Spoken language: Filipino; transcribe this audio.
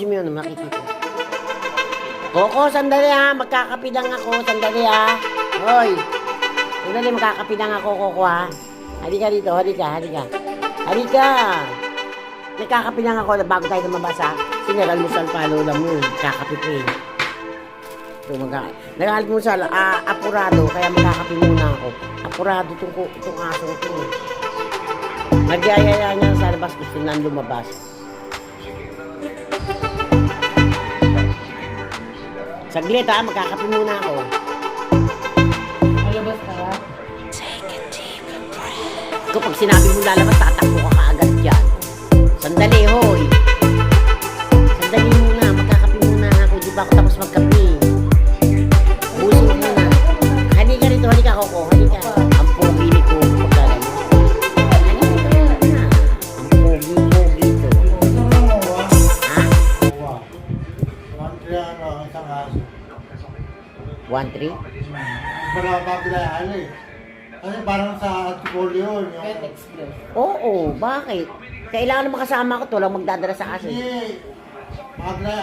mo yun, makikita. Coco, sandali ha. Magkakapilang ako. Sandali ha. Hoy. Sandali, magkakapilang ako, Coco ha. Halika dito, halika. Halika. Nagkakapilang ako bago tayo lumabas ha. Sinaralmusal pa, lola mo. Kakapi pa eh. So, nag-almusal, apurado. Kaya magkakapi muna ako. Apurado itong asong ito eh. Nagyayaya niya sa labas. Gusto nang lumabas. Saglit ha, magkakape muna ako. Malabas ka? Kapag sinabi mo lalabas, tatakbo ka kaagad dyan. Sandali, hoy. Sandali muna, magkakape muna ako. Di ba ako tapos magkape? Busin ko muna. Halika rito, halika Coco, halika. Ang pogi ni Coco pagkagano. Ang pogi ito. Ha? 1-3? Wala pa bilayan eh. Kasi parang sa Antipolo yun. Pet Express. Oo, bakit? Kailangan naman kasama ko to lang magdadala sa asin. Hindi. Mga